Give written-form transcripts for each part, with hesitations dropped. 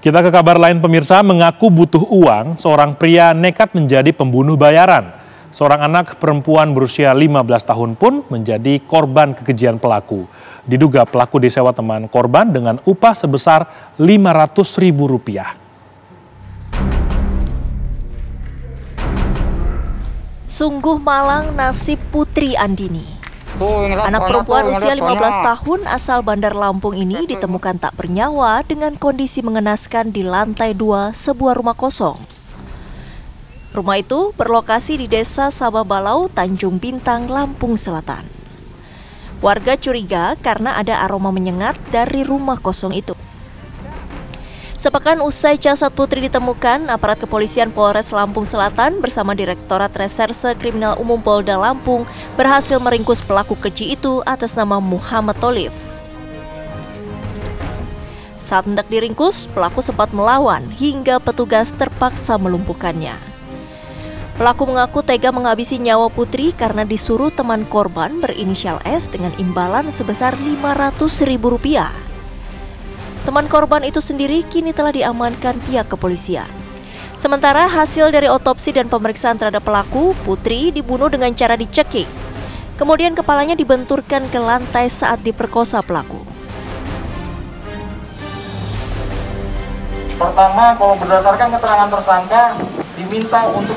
Kita ke kabar lain pemirsa, mengaku butuh uang, seorang pria nekat menjadi pembunuh bayaran. Seorang anak perempuan berusia 15 tahun pun menjadi korban kekejian pelaku. Diduga pelaku disewa teman korban dengan upah sebesar Rp500.000. Sungguh malang nasib Putri Andini. Anak perempuan usia 15 tahun asal Bandar Lampung ini ditemukan tak bernyawa dengan kondisi mengenaskan di lantai 2 sebuah rumah kosong. Rumah itu berlokasi di Desa Sababalau, Tanjung Bintang, Lampung Selatan. Warga curiga karena ada aroma menyengat dari rumah kosong itu. Sepekan usai jasad Putri ditemukan, aparat kepolisian Polres Lampung Selatan bersama Direktorat Reserse Kriminal Umum Polda Lampung berhasil meringkus pelaku keji itu atas nama Muhammad Tholif. Saat hendak diringkus, pelaku sempat melawan hingga petugas terpaksa melumpuhkannya. Pelaku mengaku tega menghabisi nyawa Putri karena disuruh teman korban berinisial S dengan imbalan sebesar Rp500.000. Teman korban itu sendiri kini telah diamankan pihak kepolisian. Sementara hasil dari otopsi dan pemeriksaan terhadap pelaku, Putri dibunuh dengan cara dicekik. Kemudian kepalanya dibenturkan ke lantai saat diperkosa pelaku. Pertama, kalau berdasarkan keterangan tersangka, diminta untuk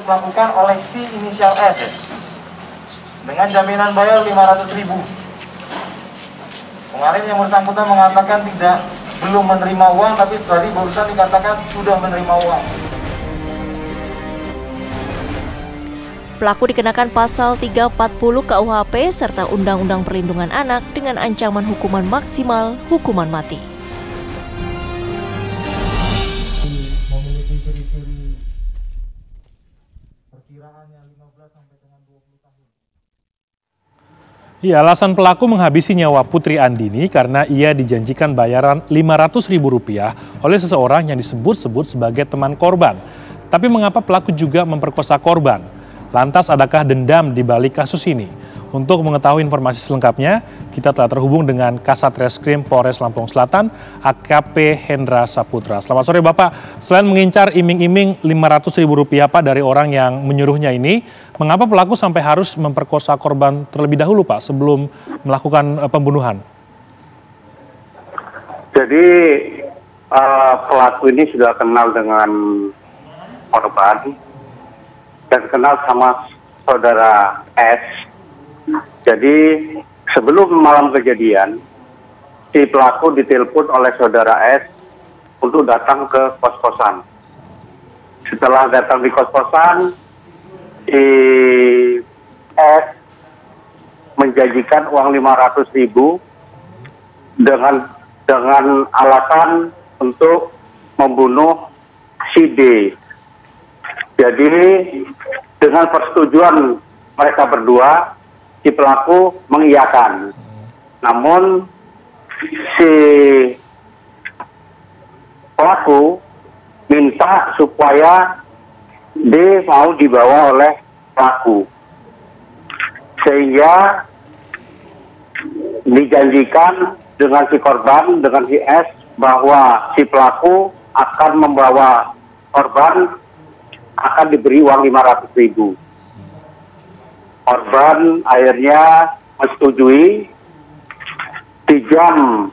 melakukan oleh si inisial S dengan jaminan bayar Rp500.000. Kemarin yang bersangkutan mengatakan belum menerima uang, tapi tadi barusan dikatakan sudah menerima uang. Pelaku dikenakan pasal 340 KUHP serta Undang-Undang Perlindungan Anak dengan ancaman hukuman maksimal hukuman mati. Memiliki ciri-ciri perkiraannya 15 sampai dengan 20 tahun. Ya, alasan pelaku menghabisi nyawa Putri Andini karena ia dijanjikan bayaran Rp500.000 oleh seseorang yang disebut-sebut sebagai teman korban. Tapi mengapa pelaku juga memperkosa korban? Lantas adakah dendam di balik kasus ini? Untuk mengetahui informasi selengkapnya, kita telah terhubung dengan Kasat Reskrim Polres Lampung Selatan, AKP Hendra Saputra. Selamat sore Bapak, selain mengincar iming-iming Rp500.000 Pak dari orang yang menyuruhnya ini, mengapa pelaku sampai harus memperkosa korban terlebih dahulu Pak sebelum melakukan pembunuhan? Jadi pelaku ini sudah kenal dengan korban dan kenal sama saudara S. Jadi sebelum malam kejadian, si pelaku ditelepon oleh saudara S untuk datang ke kos-kosan. Setelah datang di kos-kosan, si S menjanjikan uang Rp500.000 dengan alasan untuk membunuh si D. Jadi dengan persetujuan mereka berdua, si pelaku mengiyakan. Namun si pelaku minta supaya D mau dibawa oleh pelaku. Sehingga dijanjikan dengan si korban, dengan si S, bahwa si pelaku akan membawa korban, akan diberi uang Rp500.000. Korban akhirnya menyetujui. Di jam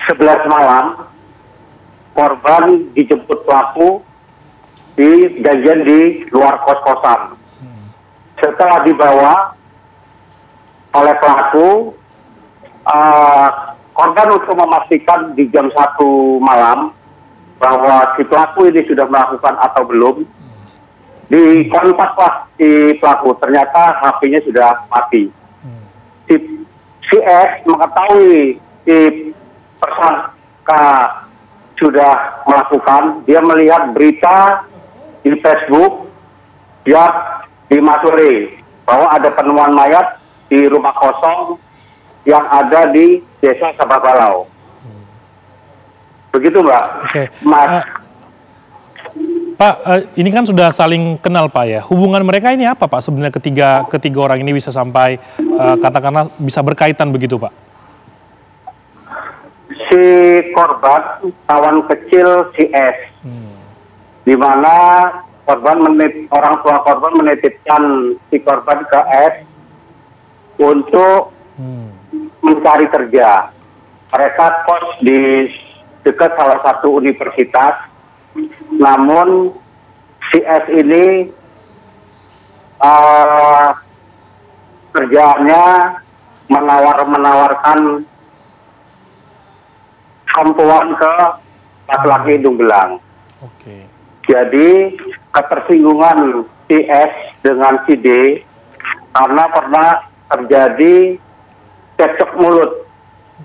11 malam, korban dijemput pelaku di janjian di luar kos-kosan. Setelah dibawa oleh pelaku, korban untuk memastikan di jam 1 malam bahwa si pelaku ini sudah melakukan atau belum, dikontaklah si pelaku, ternyata HP-nya sudah mati. Si S mengetahui si tersangka sudah melakukan, dia melihat berita di Facebook yang di Masuri bahwa ada penemuan mayat di rumah kosong yang ada di Desa Sababalau. Begitu Mbak. Oke. Mas. Pak, ini kan sudah saling kenal Pak ya. Hubungan mereka ini apa Pak sebenarnya ketiga orang ini bisa sampai katakanlah bisa berkaitan begitu Pak? si korban kawan kecil si S, di mana orang tua korban menitipkan si korban ke S untuk mencari kerja. Mereka kos di dekat salah satu universitas, namun si S ini kerjaannya menawarkan sampuan ke laki-laki hidung belang. Oke. Jadi ketersinggungan si S dengan si D karena pernah terjadi cekcok mulut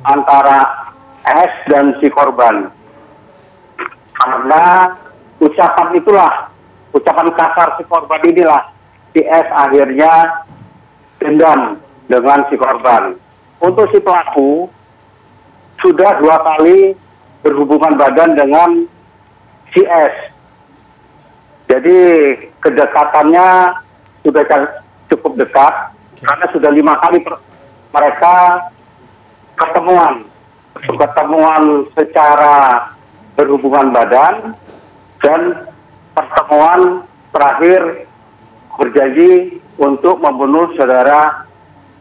antara S dan si korban. Karena ucapan kasar si korban inilah, si S akhirnya dendam dengan si korban. Untuk si pelaku sudah 2 kali berhubungan badan dengan si S. Jadi kedekatannya sudah cukup dekat karena sudah 5 kali mereka ketemuan secara berhubungan badan, dan pertemuan terakhir berjanji untuk membunuh saudara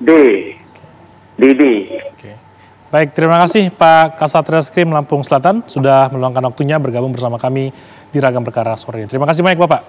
Didi. Oke. Baik, terima kasih Pak Kasat Reskrim Lampung Selatan sudah meluangkan waktunya bergabung bersama kami di Ragam Perkara sore ini. Terima kasih banyak Bapak.